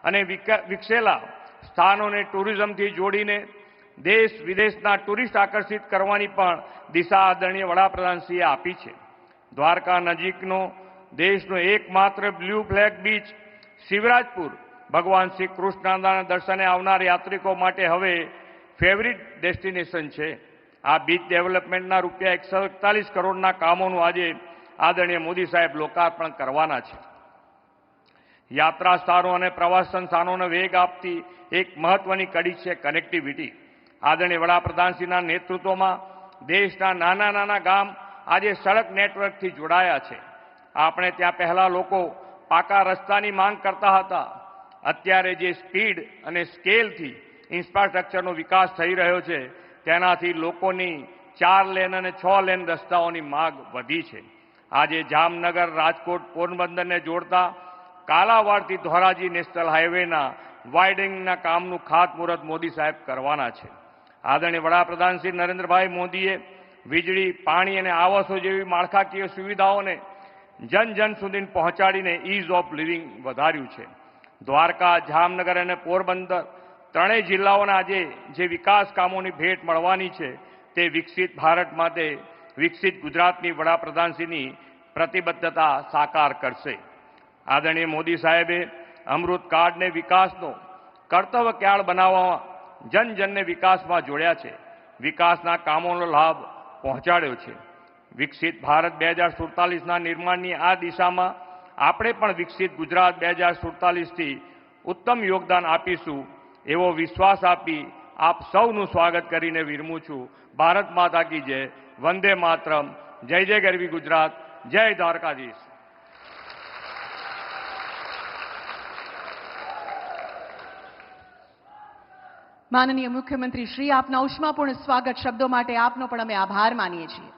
અને વિકસેલા સ્થાનોને ટુરિઝમથી જોડીને દેશ વિદેશના ટુરિસ્ટ આકર્ષિત કરવાની પણ દિશા આદરણીય વડાપ્રધાનશ્રીએ આપી છે. દ્વારકા નજીકનો દેશનો એકમાત્ર બ્લુ ફ્લેગ બીચ શિવરાજપુર ભગવાન શ્રી કૃષ્ણના દર્શને આવનાર યાત્રિકો માટે હવે ફેવરિટ ડેસ્ટિનેશન છે. આ બીચ ડેવલપમેન્ટના રૂપિયા 141 કરોડના કામોનું આજે આદરણીય મોદી સાહેબ લોકાર્પણ કરવાના છે. યાત્રા સ્થાનો અને પ્રવાસન સ્થાનોને વેગ આપતી એક મહત્વની કડી છે કનેક્ટિવિટી. આદરણીય વડાપ્રધાનશ્રીના નેતૃત્વમાં દેશના નાના નાના ગામ આજે સડક નેટવર્કથી જોડાયા છે. આપણે ત્યાં પહેલા લોકો પાકા રસ્તાની માંગ કરતા હતા. અત્યારે જે સ્પીડ અને સ્કેલથી ઇન્ફ્રાસ્ટ્રક્ચરનો વિકાસ થઈ રહ્યો છે તેનાથી લોકોની 4 લેન અને 6 લેન રસ્તાઓની માંગ વધી છે. આજે જામનગર, રાજકોટ, પોરબંદરને જોડતા કાલાવાડથી ધોરાજી નેશનલ હાઈવેના વાઇડનિંગના કામનું ખાતમુહૂર્ત મોદી સાહેબ કરવાના છે. આદરણીય વડાપ્રધાન શ્રી નરેન્દ્રભાઈ મોદીએ વીજળી, પાણી અને આવાસો જેવી માળખાકીય સુવિધાઓને જન જન સુધી પહોંચાડીને ઇઝ ઓફ લિવિંગ વધાર્યું છે. દ્વારકા, જામનગર અને પોરબંદર ત્રણેય જિલ્લાઓના આજે જે વિકાસ કામોની ભેટ મળવાની છે તે વિકસિત ભારત માટે વિકસિત ગુજરાતની વડાપ્રધાનશ્રીની પ્રતિબદ્ધતા સાકાર કરશે. આદરણીય મોદી સાહેબે અમૃતકાળને વિકાસનો કર્તવ્યકાળ બનાવવામાં જન જનને વિકાસમાં જોડ્યા છે. વિકાસના કામોનો લાભ પહોંચાડ્યો છે. વિકસિત ભારત 2047ના નિર્માણની આ દિશામાં આપણે પણ વિકસિત ગુજરાત 2047થી ઉત્તમ યોગદાન આપીશું એવો વિશ્વાસ આપી આપ સૌનું સ્વાગત કરીને વિરમું છું. ભારત માતા કી જય. વંદે માતરમ. જય જય ગરવી ગુજરાત. જય દ્વારકાધીશ. માનનીય મુખ્યમંત્રી શ્રી, આપના ઉષ્માપૂર્ણ સ્વાગત શબ્દો માટે આપનો પણ અમે આભાર માનીએ છીએ.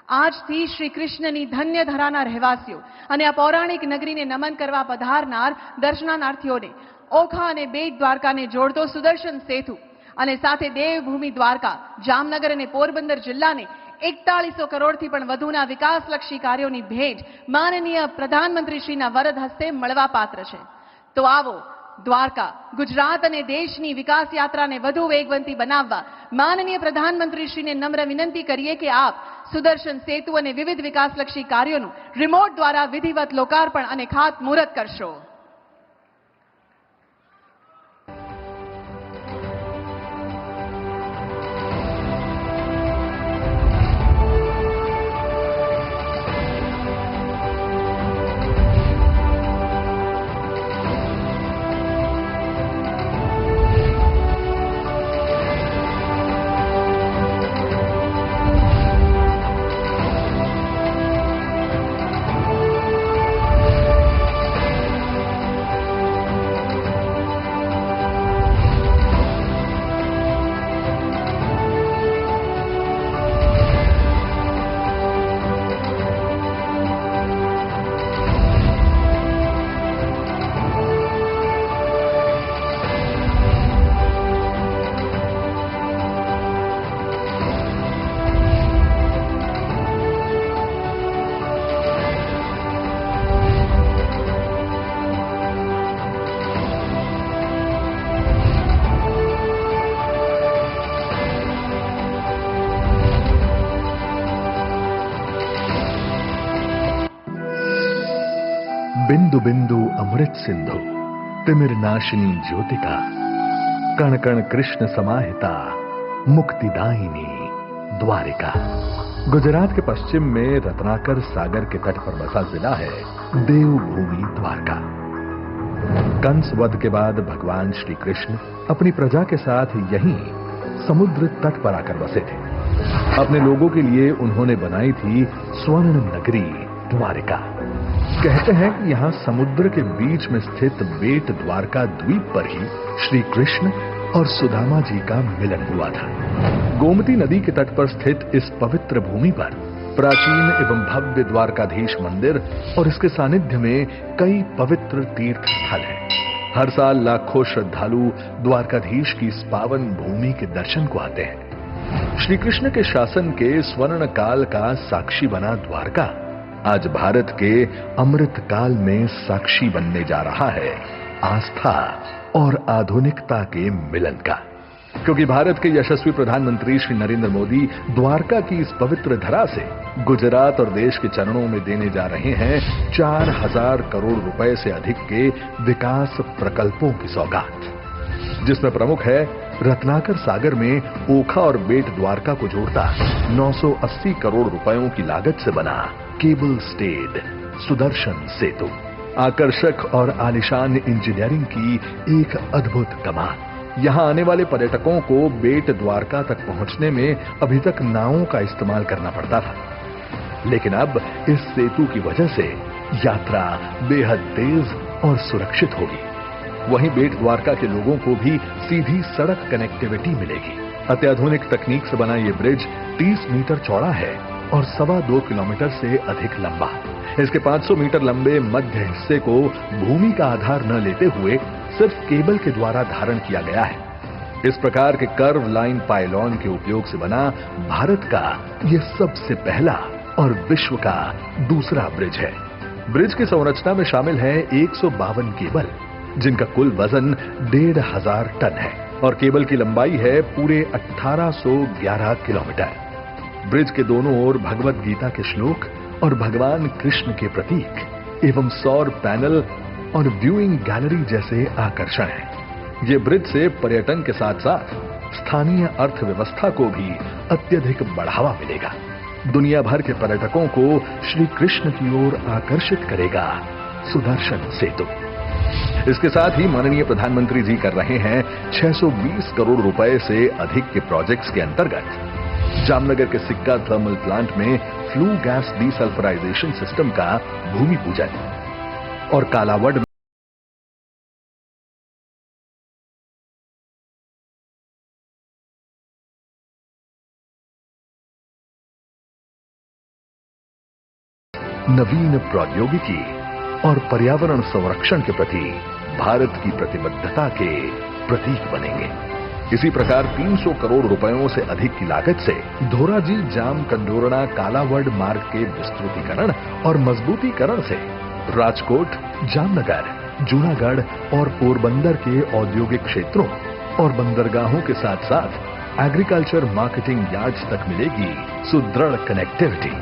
આજથી શ્રી કૃષ્ણની ધન્ય ધરાના રહેવાસીઓ અને આ પૌરાણિક નગરીને નમન કરવા પધારનાર દર્શનાર્થીઓને ઓખા અને બેટ દ્વારકાને જોડતો સુદર્શન સેતુ અને સાથે દેવભૂમિ દ્વારકા, જામનગર અને પોરબંદર જિલ્લાને 4100 કરોડથી પણ વધુના વિકાસલક્ષી કાર્યોની ભેટ માનનીય પ્રધાનમંત્રીશ્રીના વરદ હસ્તે મળવા પાત્ર છે. તો આવો દ્વારકા, ગુજરાત અને દેશની વિકાસ યાત્રાને વધુ વેગવંતી બનાવવા માનનીય પ્રધાનમંત્રીશ્રીને નમ્ર વિનંતી કરીએ કે આપ સુદર્શન સેતુ અને વિવિધ વિકાસલક્ષી કાર્યોનું રિમોટ દ્વારા વિધિવત લોકાર્પણ અને ખાતમુહૂર્ત કરશો. बिंदु बिंदु अमृत सिंधु तिमिर नाशिनी ज्योतिका कण कण कृष्ण समाहिता मुक्तिदायिनी द्वारिका। गुजरात के पश्चिम में रत्नाकर सागर के तट पर बसा जिला है देवभूमि द्वारका। कंस वध के बाद भगवान श्री कृष्ण अपनी प्रजा के साथ यहीं समुद्र तट पर आकर बसे थे। अपने लोगों के लिए उन्होंने बनाई थी स्वर्ण नगरी द्वारिका। कहते हैं कि यहाँ समुद्र के बीच में स्थित बेट द्वारका द्वीप पर ही श्री कृष्ण और सुदामा जी का मिलन हुआ था। गोमती नदी के तट पर स्थित इस पवित्र भूमि पर प्राचीन एवं भव्य द्वारकाधीश मंदिर और इसके सानिध्य में कई पवित्र तीर्थ स्थल हैं। हर साल लाखों श्रद्धालु द्वारकाधीश की इस पावन भूमि के दर्शन को आते हैं। श्री कृष्ण के शासन के स्वर्ण काल का साक्षी बना द्वारका आज भारत के अमृत काल में साक्षी बनने जा रहा है आस्था और आधुनिकता के मिलन का। क्योंकि भारत के यशस्वी प्रधानमंत्री श्री नरेंद्र मोदी द्वारका की इस पवित्र धरा से गुजरात और देश के चरणों में देने जा रहे हैं 4000 करोड़ रुपए से अधिक के विकास प्रकल्पों की सौगात, जिसमें प्रमुख है रत्नाकर सागर में ओखा और बेट द्वारका को जोड़ता 980 करोड़ रुपयों की लागत से बना केबल स्टेड सुदर्शन सेतु, आकर्षक और आलिशान इंजीनियरिंग की एक अद्भुत कमाल। यहां आने वाले पर्यटकों को बेट द्वारका तक पहुंचने में अभी तक नावों का इस्तेमाल करना पड़ता था, लेकिन अब इस सेतु की वजह से यात्रा बेहद तेज और सुरक्षित होगी। वहीं बेट द्वारका के लोगों को भी सीधी सड़क कनेक्टिविटी मिलेगी। अत्याधुनिक तकनीक से बना ये ब्रिज 30 मीटर चौड़ा है और 2.25 किलोमीटर से अधिक लंबा। इसके 500 मीटर लंबे मध्य हिस्से को भूमि का आधार न लेते हुए सिर्फ केबल के द्वारा धारण किया गया है। इस प्रकार के कर्व लाइन पाइलॉन के उपयोग से बना भारत का यह सबसे पहला और विश्व का दूसरा ब्रिज है। ब्रिज की संरचना में शामिल है 152 केबल, जिनका कुल वजन 1500 टन है और केबल की लंबाई है पूरे 1811 किलोमीटर। ब्रिज के दोनों ओर भगवत गीता के श्लोक और भगवान कृष्ण के प्रतीक एवं सौर पैनल और व्यूइंग गैलरी जैसे आकर्षण हैं। ये ब्रिज से पर्यटन के साथ साथ स्थानीय अर्थव्यवस्था को भी अत्यधिक बढ़ावा मिलेगा। दुनिया भर के पर्यटकों को श्री कृष्ण की ओर आकर्षित करेगा सुदर्शन सेतु। इसके साथ ही माननीय प्रधानमंत्री जी कर रहे हैं 620 करोड़ रुपए से अधिक के प्रोजेक्ट्स के अंतर्गत जामनगर के सिक्का थर्मल प्लांट में फ्लू गैस डीसल्फराइजेशन सिस्टम का भूमि पूजन और कालावड नवीन प्रौद्योगिकी और पर्यावरण संरक्षण के प्रति भारत की प्रतिबद्धता के प्रतीक बनेंगे। इसी प्रकार 300 करोड़ रुपयों से अधिक की लागत से धोराजी जाम कंडोरणा कालावड मार्ग के विस्तृतीकरण और मजबूतीकरण से राजकोट, जामनगर, जूनागढ़ और पोरबंदर के औद्योगिक क्षेत्रों और बंदरगाहों के साथ साथ एग्रीकल्चर मार्केटिंग यार्ड्स तक मिलेगी सुदृढ़ कनेक्टिविटी।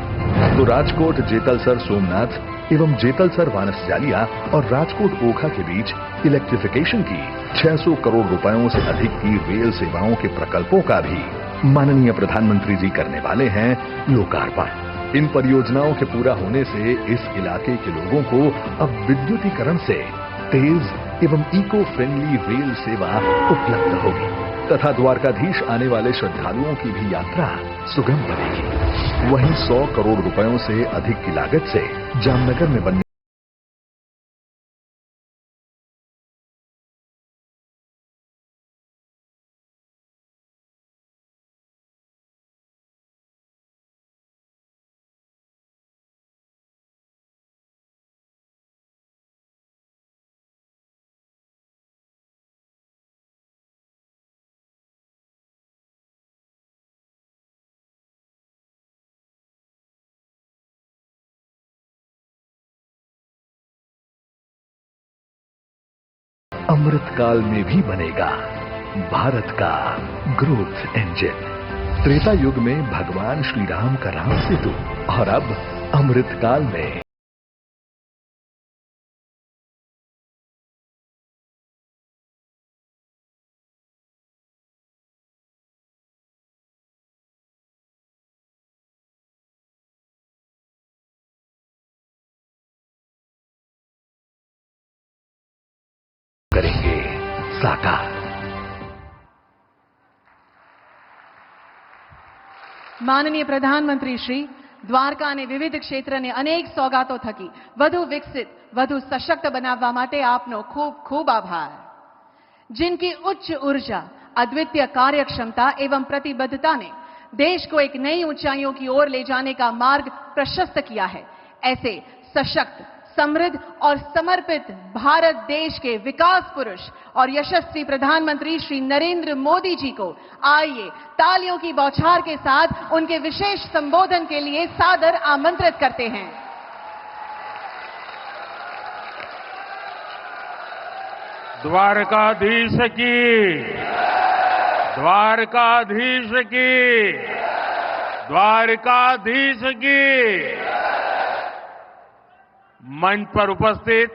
तो राजकोट जेतलसर सोमनाथ एवं जेतलसर वानस जालिया और राजकोट ओखा के बीच इलेक्ट्रिफिकेशन की 600 करोड़ रुपयों से अधिक की रेल सेवाओं के प्रकल्पों का भी माननीय प्रधानमंत्री जी करने वाले हैं लोकार्पण। इन परियोजनाओं के पूरा होने से इस इलाके के लोगों को अब विद्युतीकरण से तेज एवं इको फ्रेंडली रेल सेवा उपलब्ध होगी तथा द्वारकाधीश आने वाले श्रद्धालुओं की भी यात्रा सुगम बनेगी। वहीं 100 करोड़ रुपयों से अधिक की लागत से जामनगर में बनने अमृतकाल में भी बनेगा भारत का ग्रोथ इंजन। त्रेता युग में भगवान श्री राम का राम सेतु और अब अमृतकाल में करेंगे साकार। માનનીય પ્રધાનમંત્રી શ્રી દ્વારકા અને વિવિધ ક્ષેત્રને અનેક સોગાતો થકી વધુ વિકસિત, વધુ સશક્ત બનાવવા માટે આપનો ખૂબ ખૂબ આભાર। जिनकी उच्च ऊर्जा, अद्वितीय कार्यक्षमता एवं प्रतिबद्धता ने देश को एक नई ऊंचाइयों की ओर ले जाने का मार्ग प्रशस्त किया है, ऐसे सशक्त, समृद्ध और समर्पित भारत देश के विकास पुरुष और यशस्वी प्रधानमंत्री श्री नरेंद्र मोदी जी को आइए तालियों की बौछार के साथ उनके विशेष संबोधन के लिए सादर आमंत्रित करते हैं। द्वारकाधीश की, द्वारकाधीश की, द्वारकाधीश की। मंच पर उपस्थित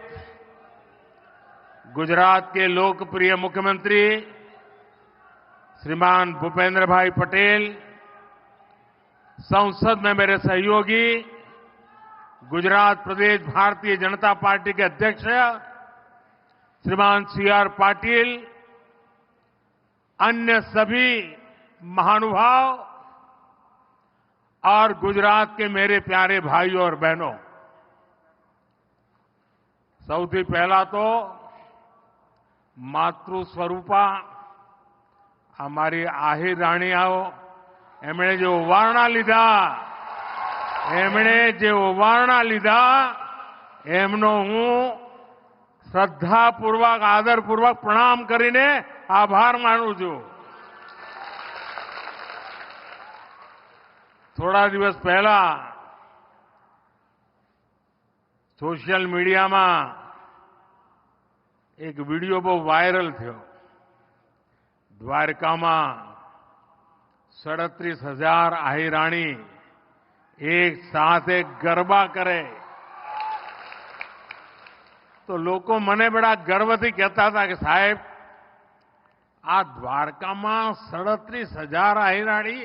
गुजरात के लोकप्रिय मुख्यमंत्री श्रीमान भूपेंद्र भाई पटेल, संसद में मेरे सहयोगी गुजरात प्रदेश भारतीय जनता पार्टी के अध्यक्ष श्रीमान सी.आर. पाटिल, अन्य सभी महानुभाव और गुजरात के मेरे प्यारे भाइयों और बहनों, સૌથી પહેલા તો માતૃ સ્વરૂપા અમારી આહિર રાણીઓ એમણે જે ઓવારણા લીધા એમનો હું શ્રદ્ધાપૂર્વક આદરપૂર્વક પ્રણામ કરીને આભાર માનું છું. થોડા દિવસ પહેલા સોશિયલ મીડિયામાં એક વિડીયો બહુ વાયરલ થયો. દ્વારકામાં 37,000 આહિરાણી એક સાથે ગરબા કરે તો લોકો મને બડા ગર્વથી કહેતા હતા કે સાહેબ આ દ્વારકામાં 37,000 આહિરાણી.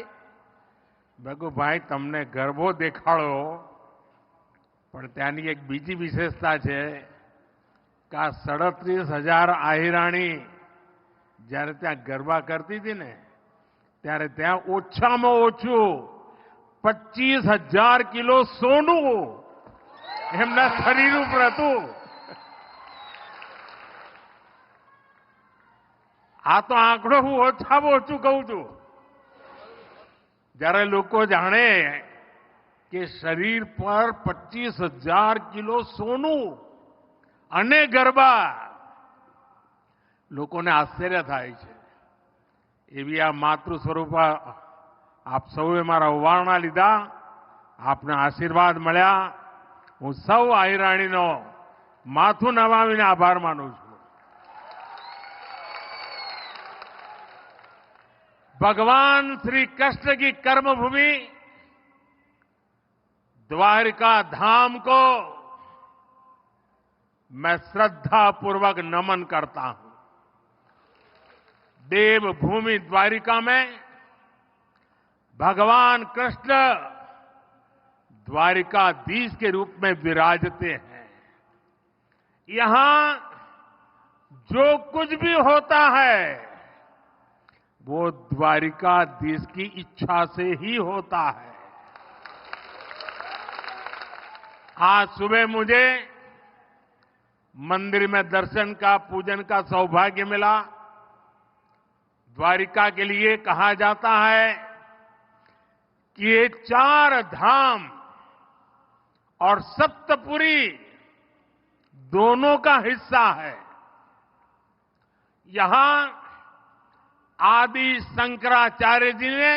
મેં કહ્યું ભાઈ તમને ગરબો દેખાડો, પણ ત્યાંની એક બીજી વિશેષતા છે કે આ 37,000 આહિરાણી જ્યારે ત્યાં ગરબા કરતી હતી ને ત્યારે ત્યાં ઓછામાં ઓછું 25,000 કિલો સોનું એમના શરીર ઉપર હતું. આ તો આંકડો હું ઓછામાં ઓછું કહું છું. જ્યારે લોકો જાણે કે શરીર પર 25,000 કિલો સોનું અને ગરબા, લોકોને આશ્ચર્ય થાય છે. એવી આ માતૃ સ્વરૂપા આપ સૌએ મારા ઓવારણા લીધા, આપના આશીર્વાદ મળ્યા. હું સૌ આહિરાણીનો માથું નમાવીને આભાર માનું છું. भगवान श्री कृष्ण की कर्मभूमि द्वारिका धाम को मैं श्रद्धापूर्वक नमन करता हूं. देवभूमि द्वारिका में भगवान कृष्ण द्वारिकाधीश के रूप में विराजते हैं. यहां जो कुछ भी होता है वो द्वारिकाधीश की इच्छा से ही होता है. आज सुबह मुझे मंदिर में दर्शन का, पूजन का सौभाग्य मिला. द्वारिका के लिए कहा जाता है कि ये 4 धाम और सप्तपुरी दोनों का हिस्सा है. यहां आदि शंकराचार्य जी ने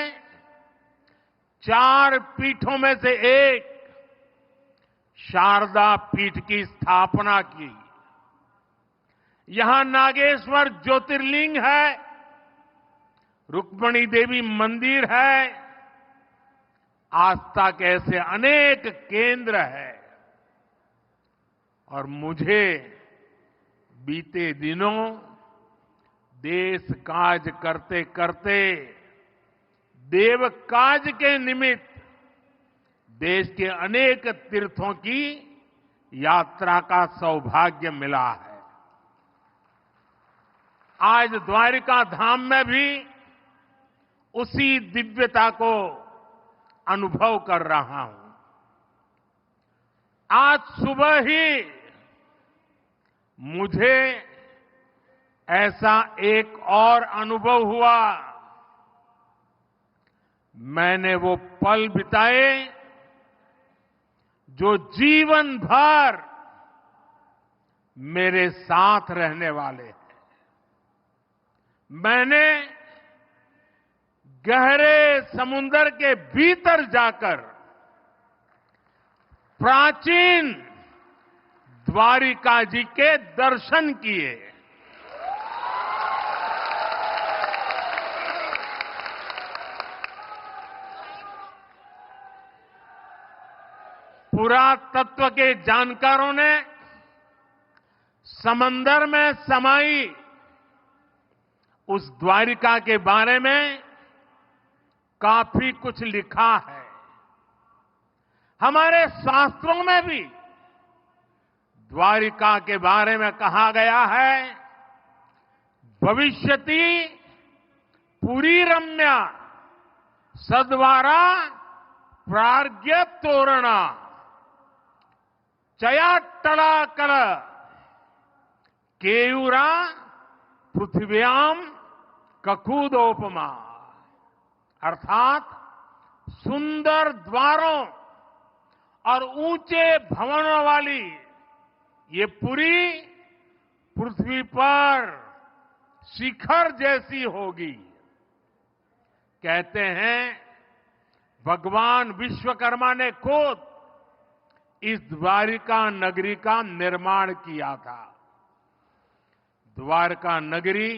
4 पीठों में से एक शारदा पीठ की स्थापना की. यहां नागेश्वर ज्योतिर्लिंग है, रुक्मिणी देवी मंदिर है, आस्था के ऐसे अनेक केंद्र है. और मुझे बीते दिनों देश काज करते करते देव काज के निमित्त देश के अनेक तीर्थों की यात्रा का सौभाग्य मिला है. आज द्वारिका धाम में भी उसी दिव्यता को अनुभव कर रहा हूं. आज सुबह ही मुझे ऐसा एक और अनुभव हुआ. मैंने वो पल बिताए जो जीवन भर मेरे साथ रहने वाले हैं. मैंने गहरे समुद्र के भीतर जाकर प्राचीन द्वारिका जी के दर्शन किए. पुरातत्व के जानकारों ने समंदर में समाई उस द्वारिका के बारे में काफी कुछ लिखा है। हमारे शास्त्रों में भी द्वारिका के बारे में कहा गया है, भविष्यति पुरी रम्या सद्वारा प्राज्ञ तोरणा चयाट्टलाकल केयूरा पृथ्व्याम ककूदोपमा, अर्थात सुंदर द्वारों और ऊंचे भवनों वाली ये पुरी पृथ्वी पर शिखर जैसी होगी। कहते हैं भगवान विश्वकर्मा ने खुद इस द्वारिका नगरी का निर्माण किया था। द्वारका नगरी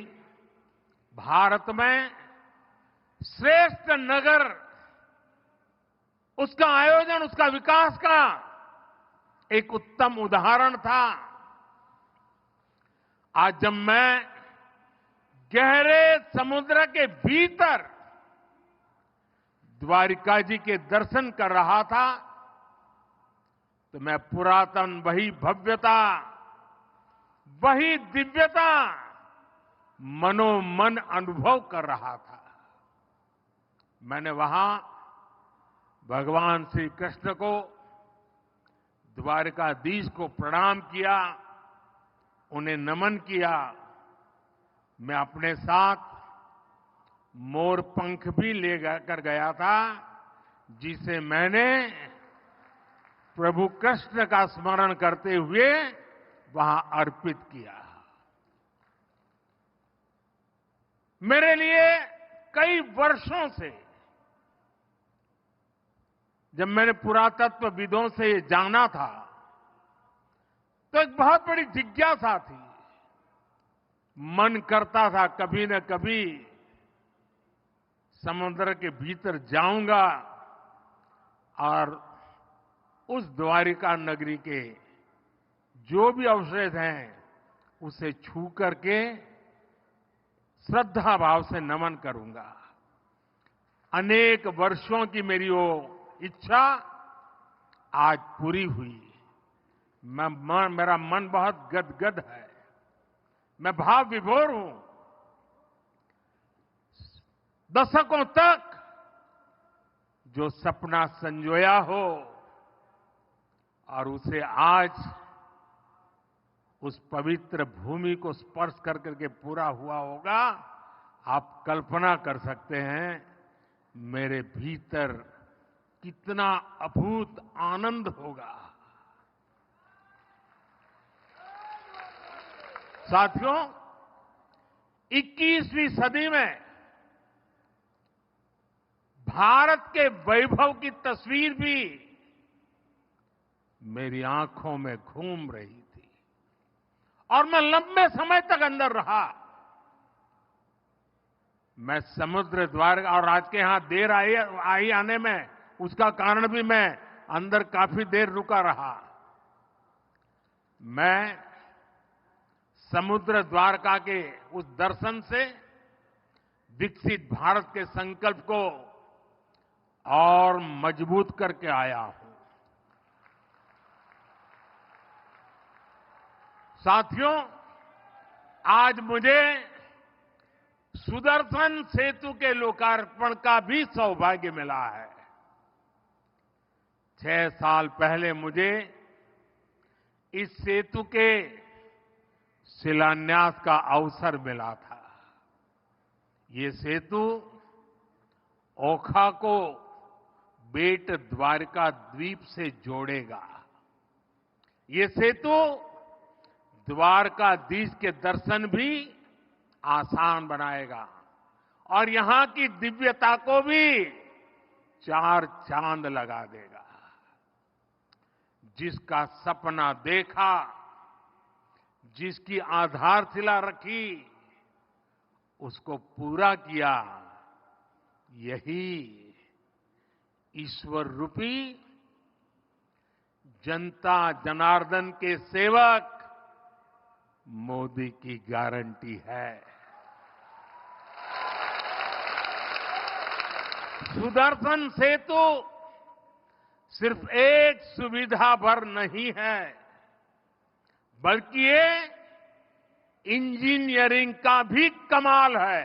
भारत में श्रेष्ठ नगर, उसका आयोजन, उसका विकास का एक उत्तम उदाहरण था। आज जब मैं गहरे समुद्र के भीतर द्वारिका जी के दर्शन कर रहा था तो मैं पुरातन वही भव्यता, वही दिव्यता मनोमन अनुभव कर रहा था। मैंने वहां भगवान श्री कृष्ण को, द्वारिकाधीश को प्रणाम किया, उन्हें नमन किया। मैं अपने साथ मोर पंख भी ले कर गया था, जिसे मैंने प्रभु कृष्ण का स्मरण करते हुए वहां अर्पित किया। मेरे लिए कई वर्षों से, जब मैंने पुरातत्वविदों से ये जाना था, तो एक बहुत बड़ी जिज्ञासा थी। मन करता था कभी न कभी समुद्र के भीतर जाऊंगा और उस द्वारिका नगरी के जो भी अवशेष हैं उसे छू करके श्रद्धा भाव से नमन करूंगा। अनेक वर्षों की मेरी वो इच्छा आज पूरी हुई। मेरा मन बहुत गदगद है, मैं भाव विभोर हूं। दशकों तक जो सपना संजोया हो और उसे आज उस पवित्र भूमि को स्पर्श कर करके पूरा हुआ होगा, आप कल्पना कर सकते हैं मेरे भीतर कितना अभूत आनंद होगा। साथियों, 21वीं सदी में भारत के वैभव की तस्वीर भी मेरी आंखों में घूम रही थी और मैं लंबे समय तक अंदर रहा। मैं समुद्र द्वार और आज के यहां देर आई आने में उसका कारण भी मैं अंदर काफी देर रुका रहा। मैं समुद्र द्वारका के उस दर्शन से विकसित भारत के संकल्प को और मजबूत करके आया हूं। साथियों, आज मुझे सुदर्शन सेतु के लोकार्पण का भी सौभाग्य मिला है। 6 साल पहले मुझे इस सेतु के शिलान्यास का अवसर मिला था। ये सेतु ओखा को बेट द्वारका द्वीप से जोड़ेगा। ये सेतु द्वारकाधीश के दर्शन भी आसान बनाएगा और यहां की दिव्यता को भी 4 चांद लगा देगा। जिसका सपना देखा, जिसकी आधारशिला रखी, उसको पूरा किया, यही ईश्वर रूपी जनता जनार्दन के सेवक मोदी की गारंटी है। सुदर्शन सेतु सिर्फ एक सुविधा भर नहीं है, बल्कि ये इंजीनियरिंग का भी कमाल है।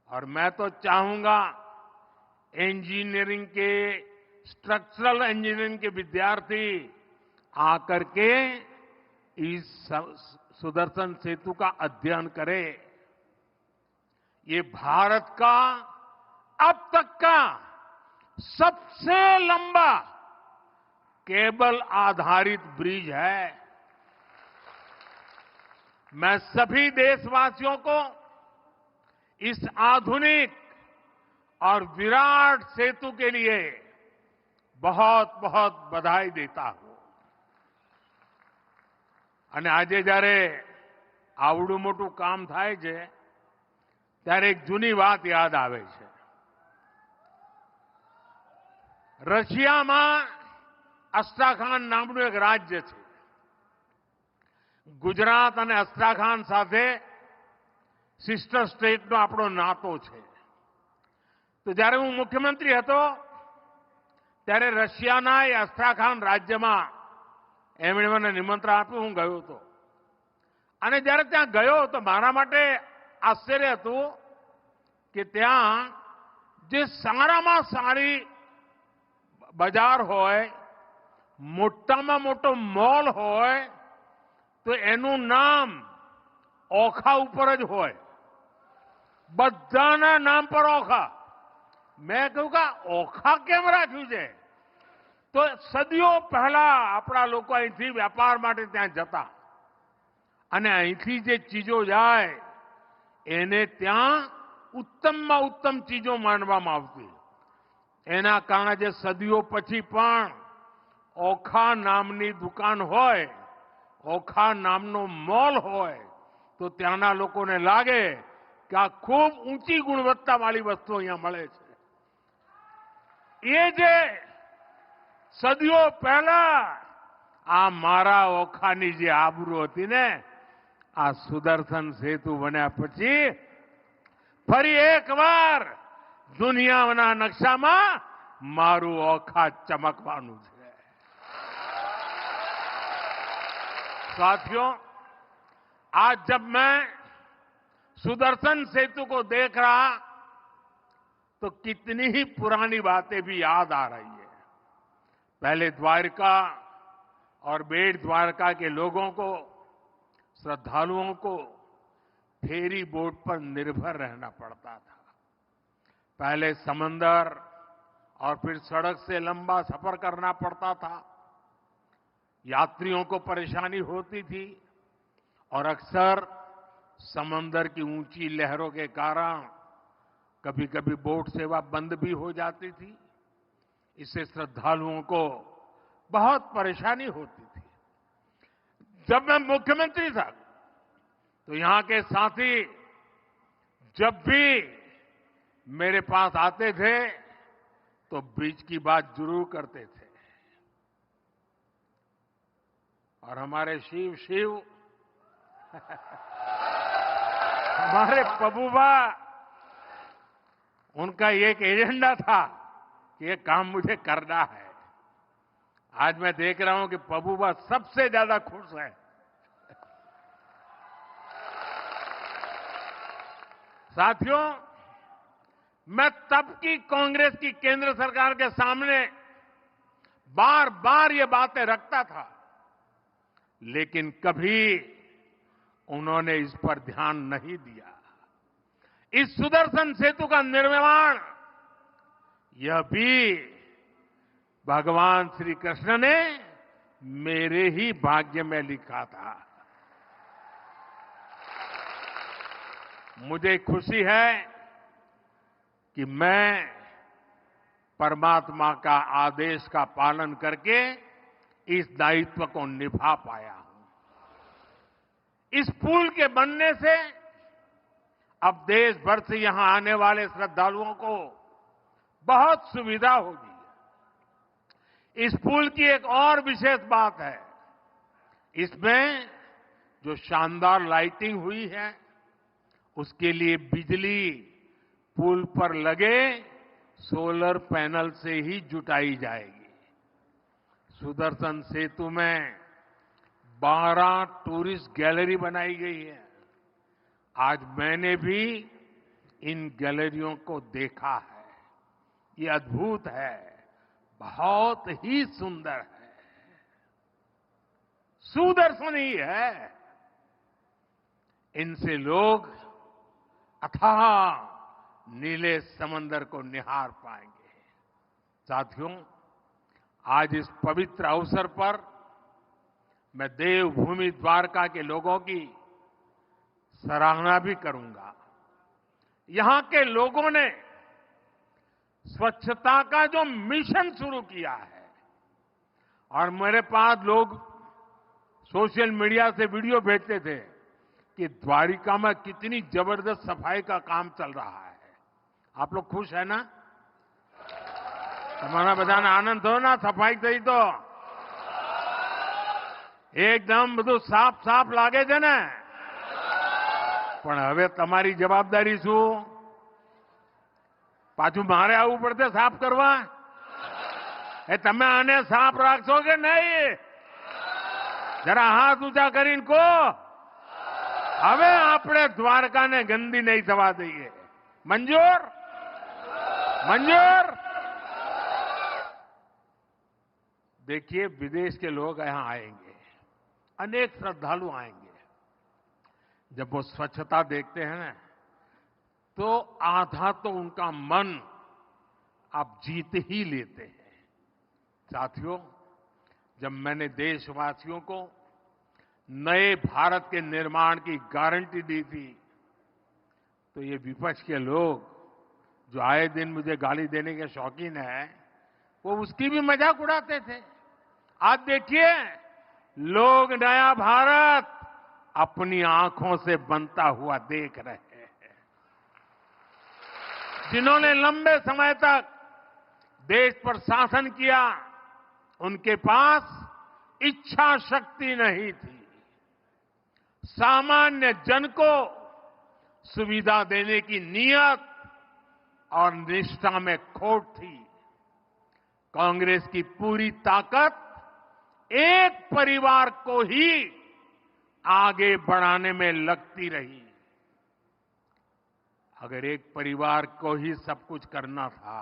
और मैं तो चाहूंगा इंजीनियरिंग के, स्ट्रक्चरल इंजीनियरिंग के विद्यार्थी आकर के इस सुदर्शन सेतु का अध्ययन करें। ये भारत का अब तक का सबसे लंबा केबल आधारित ब्रिज है। मैं सभी देशवासियों को इस आधुनिक और विराट सेतु के लिए बहुत बहुत बधाई देता हूं। અને આજે જ્યારે આવડું મોટું કામ થાય છે ત્યારે એક જૂની વાત યાદ આવે છે। રશિયામાં અસ્ટ્રાખાન નામનું એક રાજ્ય છે। ગુજરાત અને અસ્ટ્રાખાન સાથે સિસ્ટર સ્ટેટનો આપણો નાતો છે। તો જ્યારે હું મુખ્યમંત્રી હતો ત્યારે રશિયાના એ અસ્ટ્રાખાન રાજ્યમાં એમણે મને નિમંત્રણ આપ્યું, હું ગયો હતો। અને જ્યારે ત્યાં ગયો તો મારા માટે આશ્ચર્ય હતું કે ત્યાં જે સારામાં સારી બજાર હોય, મોટામાં મોટો મોલ હોય, તો એનું નામ ઓખા ઉપર જ હોય। બધાના નામ પર ઓખા। મેં કહ્યું કે ઓખા કેમ રાખ્યું છે? તો સદીઓ પહેલા આપણા લોકો અહીંથી વ્યાપાર માટે ત્યાં જતા અને અહીંથી જે ચીજો જાય એને ત્યાં ઉત્તમમાં ઉત્તમ ચીજો માનવામાં આવતી। એના કારણે જે સદીઓ પછી પણ ઓખા નામની દુકાન હોય, ઓખા નામનો મોલ હોય, તો ત્યાંના લોકોને લાગે કે આ ખૂબ ઊંચી ગુણવત્તાવાળી વસ્તુ અહીંયા મળે છે। એ જે સદીઓ પહેલા આ મારા ઓખાની જે આબરૂ હતી ને, આ સુદર્શન સેતુ બન્યા પછી ફરી એકવાર દુનિયાના નકશામાં મારું ઓખા ચમકવાનું છે। साथियों, आज जब मैं सुदर्शन सेतु को देख रहा तो कितनी ही पुरानी बातें भी याद आ रही है। पहले द्वारका और बेट द्वारका के लोगों को, श्रद्धालुओं को फेरी बोट पर निर्भर रहना पड़ता था। पहले समंदर और फिर सड़क से लंबा सफर करना पड़ता था। यात्रियों को परेशानी होती थी और अक्सर समंदर की ऊंची लहरों के कारण कभी कभी बोट सेवा बंद भी हो जाती थी। इससे श्रद्धालुओं को बहुत परेशानी होती थी। जब मैं मुख्यमंत्री था तो यहां के साथी जब भी मेरे पास आते थे तो ब्रिज की बात जरूर करते थे। और हमारे शिव हमारे पबूबा, उनका एक एजेंडा था कि ये काम मुझे करना है। आज मैं देख रहा हूं कि पबूबा सबसे ज्यादा खुश है। साथियों, मैं तब की कांग्रेस की केंद्र सरकार के सामने बार बार ये बातें रखता था, लेकिन कभी उन्होंने इस पर ध्यान नहीं दिया। इस सुदर्शन सेतु का निर्माण यह भी भगवान श्री कृष्ण ने मेरे ही भाग्य में लिखा था। मुझे खुशी है कि मैं परमात्मा का आदेश का पालन करके इस दायित्व को निभा पाया हूं। इस पुल के बनने से अब देश भर से यहां आने वाले श्रद्धालुओं को बहुत सुविधा होगी। इस पुल की एक और विशेष बात है, इसमें जो शानदार लाइटिंग हुई है, उसके लिए बिजली पुल पर लगे सोलर पैनल से ही जुटाई जाएगी। सुदर्शन सेतु में 12 टूरिस्ट गैलरी बनाई गई है। आज मैंने भी इन गैलरियों को देखा है। ये अद्भुत है, बहुत ही सुंदर है, सुदर्शन ही है। इनसे लोग अथाह नीले समंदर को निहार पाएंगे। साथियों, आज इस पवित्र अवसर पर मैं देवभूमि द्वारका के लोगों की सराहना भी करूंगा। यहां के लोगों ने स्वच्छता का जो मिशन शुरू किया है, और मेरे पास लोग सोशल मीडिया से वीडियो भेजते थे कि द्वारिका में कितनी जबरदस्त सफाई का काम चल रहा है। आप लोग खुश है ना? તમારા બધાને આનંદ થયો ના સફાઈ થઈ તો? એકદમ બધું સાફ સાફ લાગે છે ને? પણ હવે તમારી જવાબદારી શું? પાછું મારે આવવું પડશે સાફ કરવા? એ તમે આને સાફ રાખશો કે નહીં? જરા હાથ ઊંચા કરીને કહો. હવે આપણે દ્વારકાને ગંદી નહીં થવા દઈએ. મંજૂર? मंजूर? देखिए, विदेश के लोग यहां आएंगे, अनेक श्रद्धालु आएंगे। जब वो स्वच्छता देखते हैं ना, तो आधा तो उनका मन आप जीत ही लेते हैं। साथियों, जब मैंने देशवासियों को नए भारत के निर्माण की गारंटी दी थी, तो ये विपक्ष के लोग जो आए दिन मुझे गाली देने के शौकीन है, वो उसकी भी मजाक उड़ाते थे। आज देखिए, लोग नया भारत अपनी आंखों से बनता हुआ देख रहे हैं। जिन्होंने लंबे समय तक देश पर शासन किया, उनके पास इच्छा शक्ति नहीं थी। सामान्य जन को सुविधा देने की नीयत और निष्ठा में खोट थी। कांग्रेस की पूरी ताकत एक परिवार को ही आगे बढ़ाने में लगती रही। अगर एक परिवार को ही सब कुछ करना था,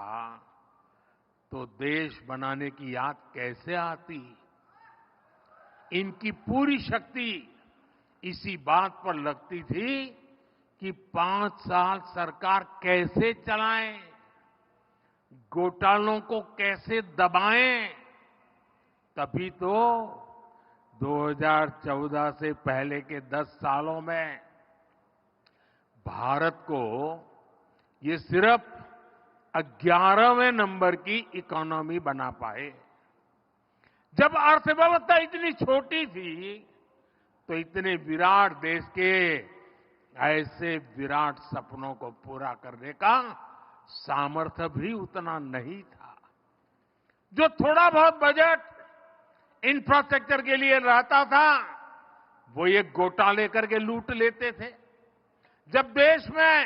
तो देश बनाने की याद कैसे आती? इनकी पूरी शक्ति इसी बात पर लगती थी कि 5 साल सरकार कैसे चलाएं, घोटालों को कैसे दबाएं। तभी तो 2014 से पहले के 10 सालों में भारत को ये सिर्फ 11वें नंबर की इकोनॉमी बना पाए। जब अर्थव्यवस्था इतनी छोटी थी, तो इतने विराट देश के ऐसे विराट सपनों को पूरा करने का सामर्थ्य भी उतना नहीं था। जो थोड़ा बहुत बजट इंफ्रास्ट्रक्चर के लिए रहता था, वो ये घोटाले करके लूट लेते थे। जब देश में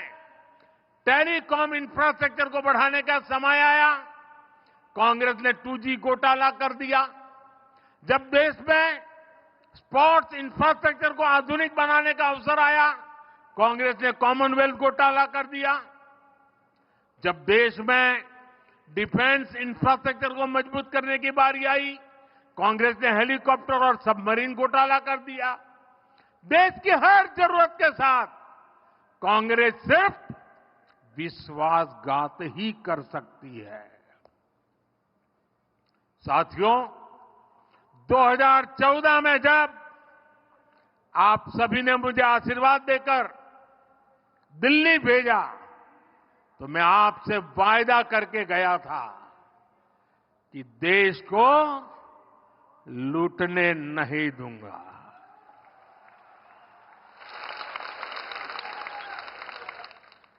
टेलीकॉम इंफ्रास्ट्रक्चर को बढ़ाने का समय आया, कांग्रेस ने 2G घोटाला कर दिया। जब देश में स्पोर्ट्स इंफ्रास्ट्रक्चर को आधुनिक बनाने का अवसर आया, कांग्रेस ने कॉमनवेल्थ घोटाला कर दिया। जब देश में डिफेंस इंफ्रास्ट्रक्चर को मजबूत करने की बारी आई, कांग्रेस ने हेलीकॉप्टर और सबमरीन घोटाला कर दिया। देश की हर जरूरत के साथ कांग्रेस सिर्फ विश्वासघात ही कर सकती है। साथियों, 2014 में जब आप सभी ने मुझे आशीर्वाद देकर दिल्ली भेजा, तो मैं आपसे वायदा करके गया था कि देश को लूटने नहीं दूंगा।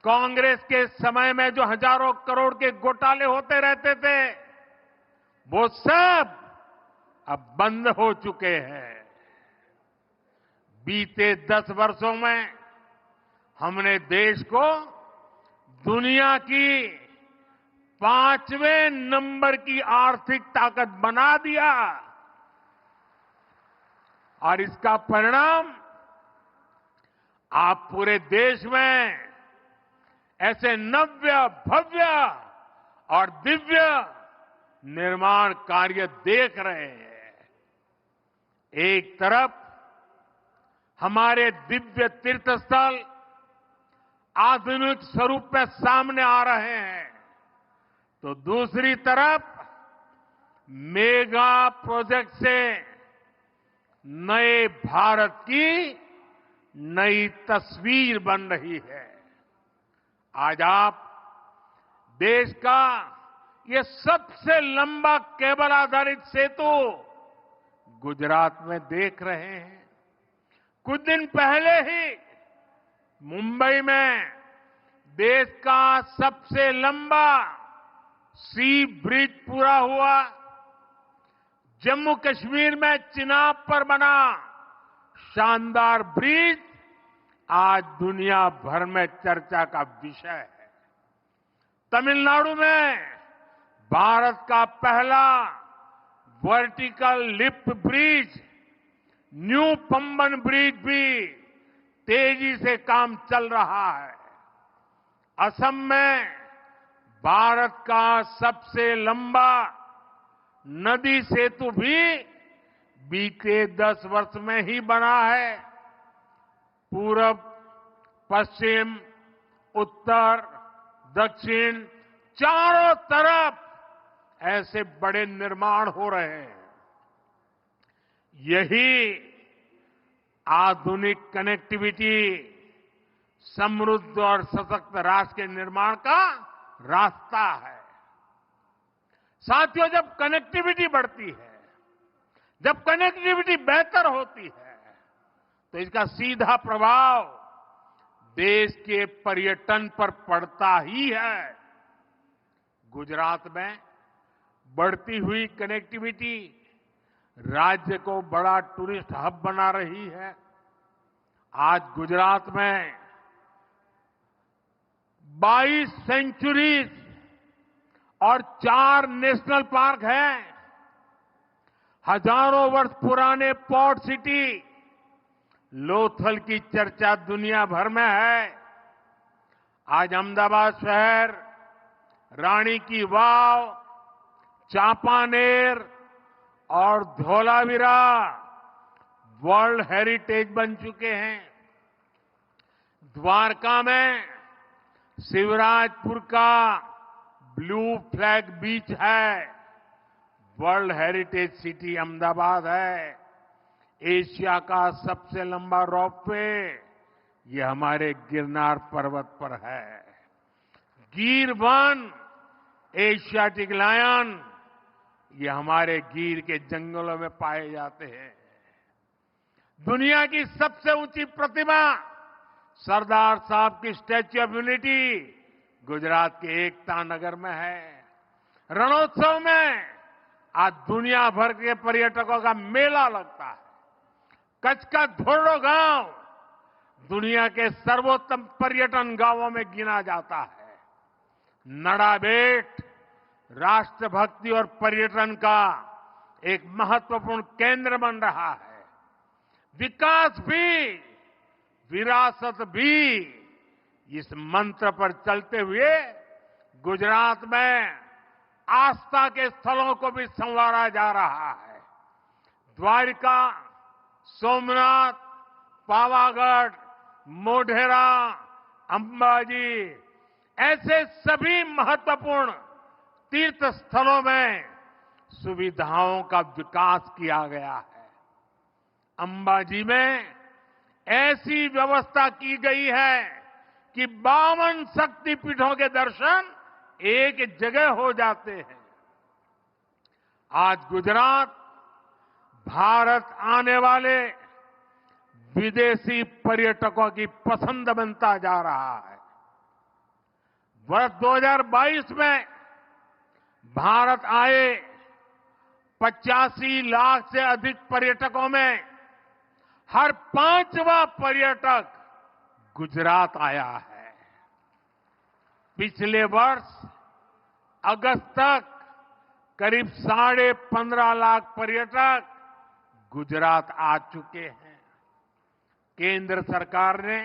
कांग्रेस के समय में जो हजारों करोड़ के घोटाले होते रहते थे, वो सब अब बंद हो चुके हैं। बीते 10 वर्षों में हमने देश को दुनिया की 5वें नंबर की आर्थिक ताकत बना दिया और इसका परिणाम आप पूरे देश में ऐसे नव्य, भव्य और दिव्य निर्माण कार्य देख रहे हैं। एक तरफ हमारे दिव्य तीर्थ स्थल आधुनिक स्वरूप में सामने आ रहे हैं, तो दूसरी तरफ मेगा प्रोजेक्ट से नए भारत की नई तस्वीर बन रही है। आज आप देश का ये सबसे लंबा केबल आधारित सेतु गुजरात में देख रहे हैं। कुछ दिन पहले ही मुंबई में देश का सबसे लंबा सी ब्रिज पूरा हुआ। जम्मू कश्मीर में चिनाब पर बना शानदार ब्रिज आज दुनिया भर में चर्चा का विषय है। तमिलनाडु में भारत का पहला vertical lift bridge new Pamban bridge भी तेजी से काम चल रहा है। असम में भारत का सबसे लंबा नदी सेतु भी बीते 10 वर्ष में ही बना है। पूरब, पश्चिम, उत्तर, दक्षिण चारों तरफ ऐसे बड़े निर्माण हो रहे हैं। यही आधुनिक कनेक्टिविटी समृद्ध और सशक्त राष्ट्र के निर्माण का रास्ता है। साथियों, जब कनेक्टिविटी बढ़ती है, जब कनेक्टिविटी बेहतर होती है, तो इसका सीधा प्रभाव देश के पर्यटन पर पड़ता ही है। गुजरात में बढ़ती हुई कनेक्टिविटी राज्य को बड़ा टूरिस्ट हब बना रही है। आज गुजरात में 22 सेंचुरीज और 4 नेशनल पार्क हैं। हजारों वर्ष पुराने पोर्ट सिटी लोथल की चर्चा दुनिया भर में है। आज अहमदाबाद शहर, रानी की वाव, चांपानेर और धौलावीरा वर्ल्ड हेरिटेज बन चुके हैं। द्वारका में शिवराजपुर का ब्लू फ्लैग बीच है। वर्ल्ड हेरिटेज सिटी अहमदाबाद है। एशिया का सबसे लंबा रोपवे ये हमारे गिरनार पर्वत पर है। गिर वन, एशियाटिक लायन ये हमारे गिर के जंगलों में पाए जाते हैं। दुनिया की सबसे ऊंची प्रतिमा सरदार साहब की स्टैच्यू ऑफ यूनिटी गुजरात के एकता नगर में है। रणोत्सव में आज दुनिया भर के पर्यटकों का मेला लगता है। कच्छ का धोर्डो गांव दुनिया के सर्वोत्तम पर्यटन गांवों में गिना जाता है। नड़ाबेट राष्ट्रभक्ति और पर्यटन का एक महत्वपूर्ण केंद्र बन रहा है। विकास भी, विरासत भी, इस मंत्र पर चलते हुए गुजरात में आस्था के स्थलों को भी संवारा जा रहा है। द्वारिका, सोमनाथ, पावागढ़, मोढेरा, अंबाजी ऐसे सभी महत्वपूर्ण तीर्थ स्थलों में सुविधाओं का विकास किया गया है। अंबाजी में ऐसी व्यवस्था की गई है कि 52 शक्तिपीठों के दर्शन एक जगह हो जाते हैं। आज गुजरात भारत आने वाले विदेशी पर्यटकों की पसंद बनता जा रहा है। वर्ष 2022 में भारत आए 85 लाख से अधिक पर्यटकों में हर 5वां पर्यटक गुजरात आया है। पिछले वर्ष अगस्त तक करीब 15.5 लाख पर्यटक गुजरात आ चुके हैं। केंद्र सरकार ने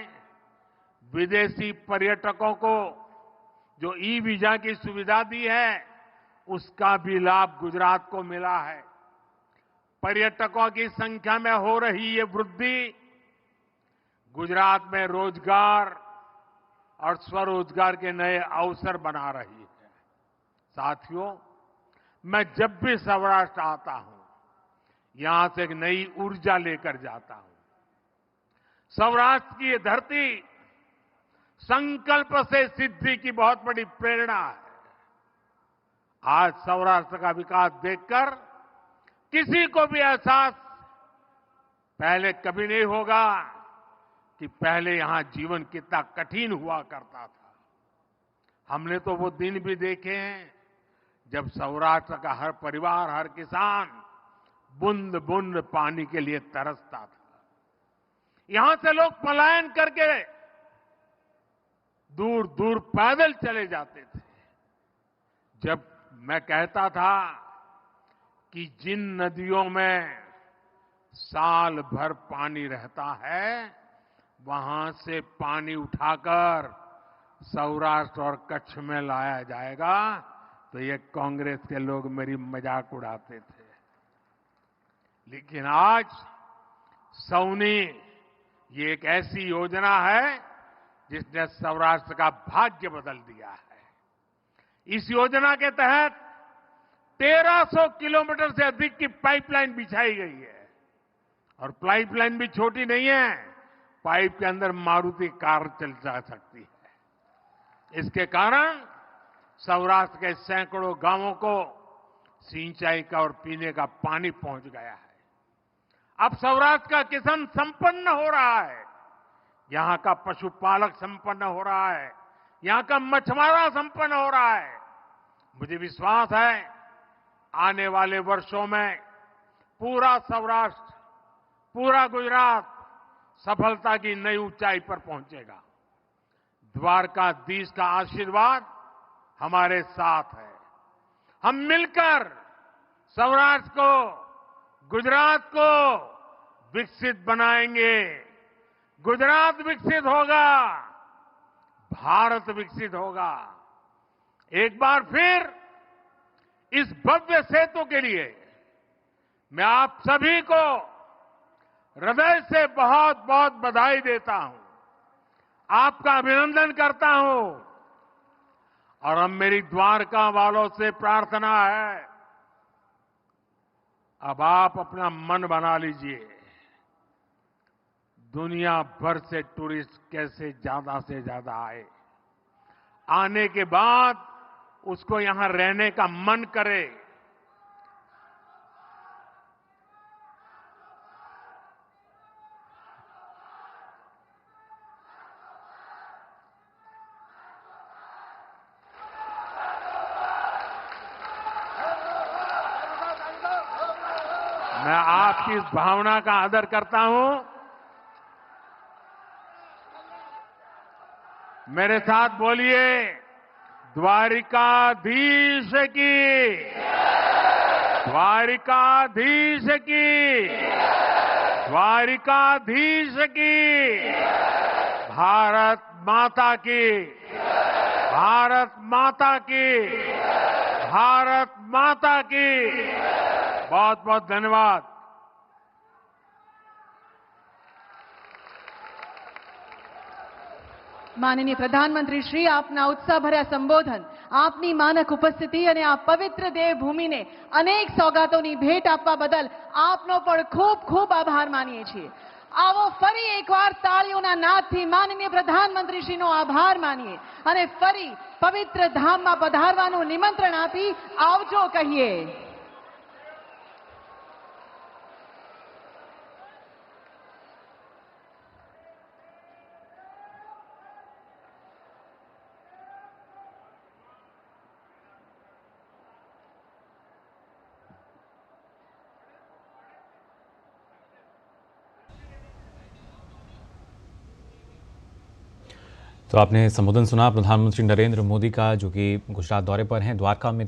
विदेशी पर्यटकों को जो ई वीजा की सुविधा दी है, उसका भी लाभ गुजरात को मिला है। पर्यटकों की संख्या में हो रही ये वृद्धि गुजरात में रोजगार और स्वरोजगार के नए अवसर बना रही है। साथियों, मैं जब भी सौराष्ट्र आता हूं, यहां से एक नई ऊर्जा लेकर जाता हूं। सौराष्ट्र की ये धरती संकल्प से सिद्धि की बहुत बड़ी प्रेरणा है। आज सौराष्ट्र का विकास देखकर किसी को भी एहसास पहले कभी नहीं होगा कि पहले यहां जीवन कितना कठिन हुआ करता था। हमने तो वो दिन भी देखे हैं जब सौराष्ट्र का हर परिवार, हर किसान बूंद बूंद पानी के लिए तरसता था। यहां से लोग पलायन करके दूर दूर पैदल चले जाते थे। जब मैं कहता था कि जिन नदियों में साल भर पानी रहता है, वहां से पानी उठाकर सौराष्ट्र और कच्छ में लाया जाएगा, तो ये कांग्रेस के लोग मेरी मजाक उड़ाते थे। लेकिन आज सौनी ये एक ऐसी योजना है जिसने सौराष्ट्र का भाग्य बदल दिया है। इस योजना के तहत 1300 किलोमीटर से अधिक की पाइपलाइन बिछाई गई है। और पाइपलाइन भी छोटी नहीं है, पाइप के अंदर मारुति कार चल जा सकती है। इसके कारण सौराष्ट्र के सैकड़ों गांवों को सिंचाई का और पीने का पानी पहुंच गया है। अब सौराष्ट्र का किसान संपन्न हो रहा है, यहां का पशुपालक संपन्न हो रहा है, यहां का मछुआरा संपन्न हो रहा है। मुझे विश्वास है आने वाले वर्षों में पूरा सौराष्ट्र, पूरा गुजरात सफलता की नई ऊंचाई पर पहुंचेगा। द्वारकाधीश का आशीर्वाद हमारे साथ है। हम मिलकर सौराष्ट्र को, गुजरात को विकसित बनाएंगे। गुजरात विकसित होगा, भारत विकसित होगा। एक बार फिर इस भव्य सेतु के लिए मैं आप सभी को हृदय से बहुत बहुत बधाई देता हूं, आपका अभिनंदन करता हूं। और अब मेरी द्वारका वालों से प्रार्थना है, अब आप अपना मन बना लीजिए। दुनिया भर से टूरिस्ट कैसे ज्यादा से ज्यादा आए, आने के बाद उसको यहां रहने का मन करे। मैं आपकी इस भावना का आदर करता हूं। मेरे साथ बोलिए, द्वारिकाधीश की, द्वारिकाधीश की, द्वारिकाधीश की। भारत माता की, भारत माता की, भारत माता की। बहुत बहुत धन्यवाद। માનનીય પ્રધાનમંત્રી શ્રી, આપના ઉત્સાહભર્યા સંબોધન, આપની માનક ઉપસ્થિતિ અને આ પવિત્ર દેવભૂમિને અનેક સોગાતોની ભેટ આપવા બદલ આપનો પણ ખૂબ ખૂબ આભાર માનીએ છીએ। આવો ફરી એકવાર તાળીઓના નાદથી માનનીય પ્રધાનમંત્રીશ્રીનો આભાર માનીએ અને ફરી પવિત્ર ધામમાં પધારવાનું નિમંત્રણ આપી આવજો કહીએ। तो आपने संबोधन सुना प्रधानमंत्री नरेंद्र मोदी का, जो कि गुजरात दौरे पर हैं। द्वारका में